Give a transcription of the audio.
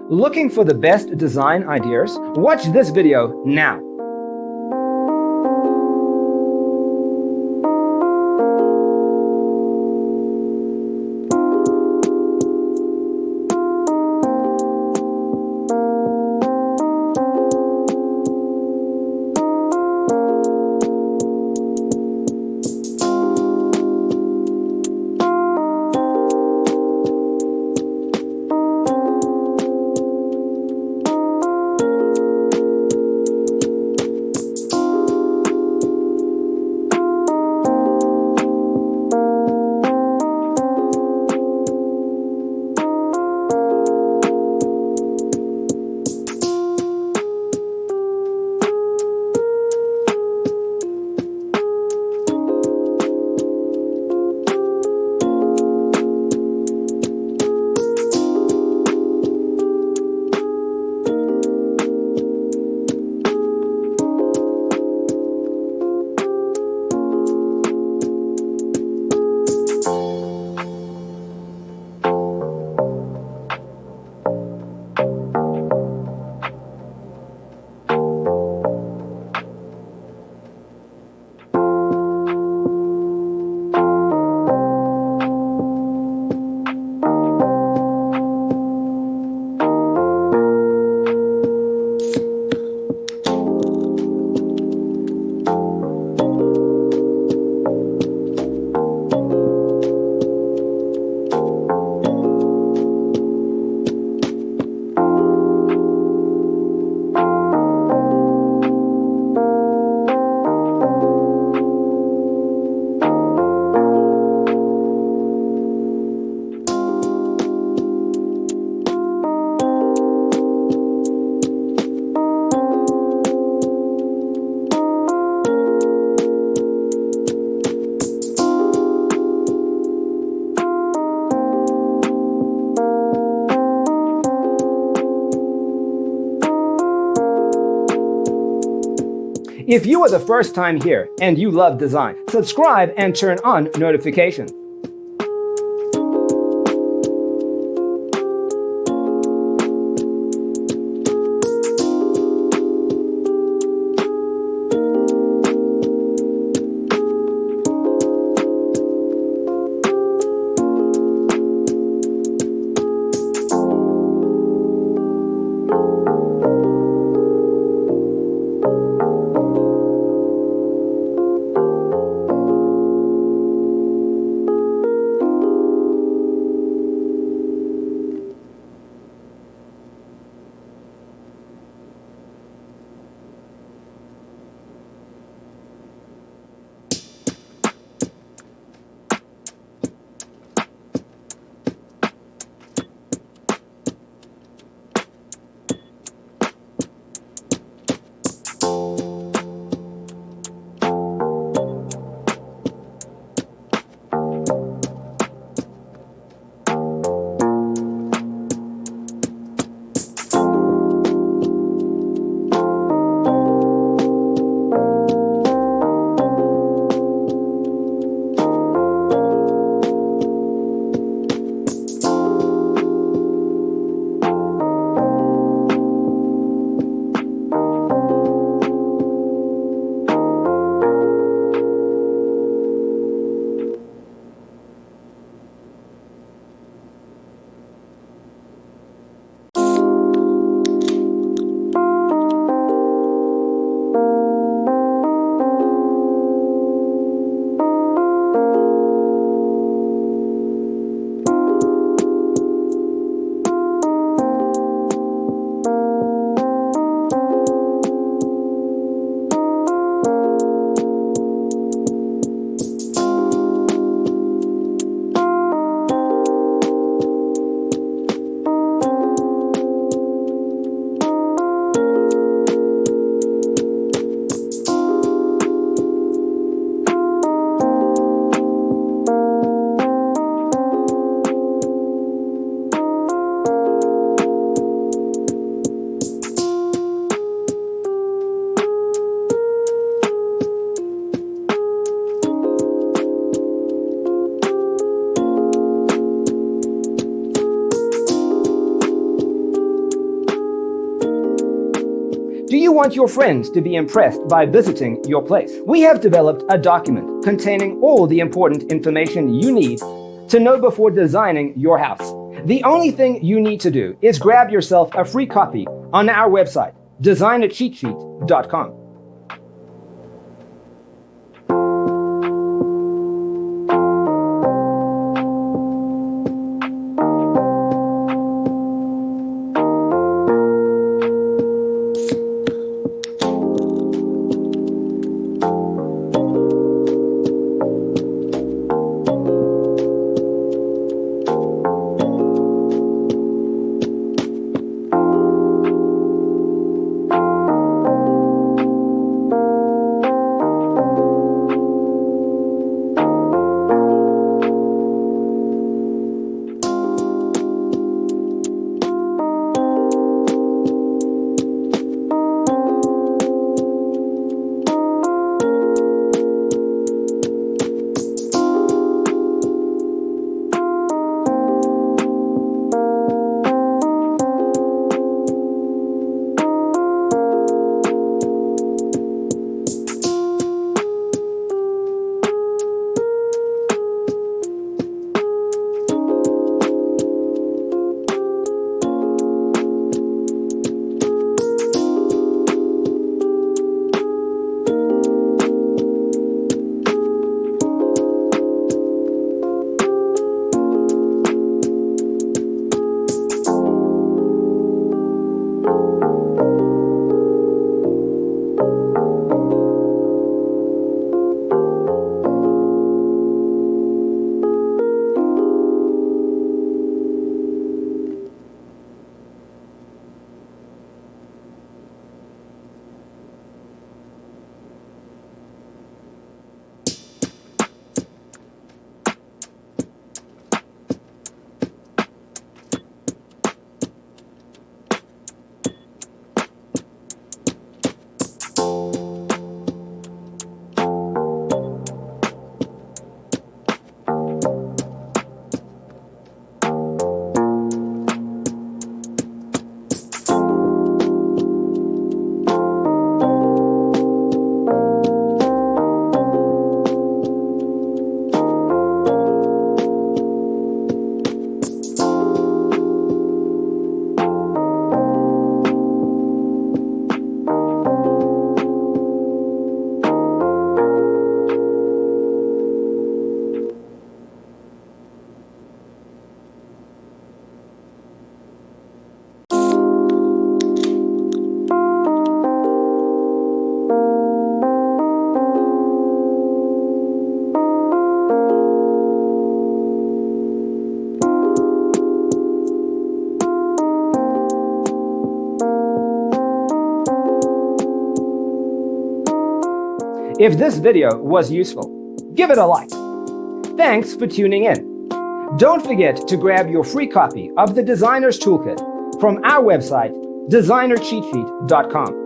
Looking for the best design ideas? Watch this video now. If you are the first time here and you love design, subscribe and turn on notifications. Do you want your friends to be impressed by visiting your place? We have developed a document containing all the important information you need to know before designing your house. The only thing you need to do is grab yourself a free copy on our website, designercheatsheet.com. If this video was useful, give it a like. Thanks for tuning in. Don't forget to grab your free copy of the Designer's Toolkit from our website, designercheatsheet.com.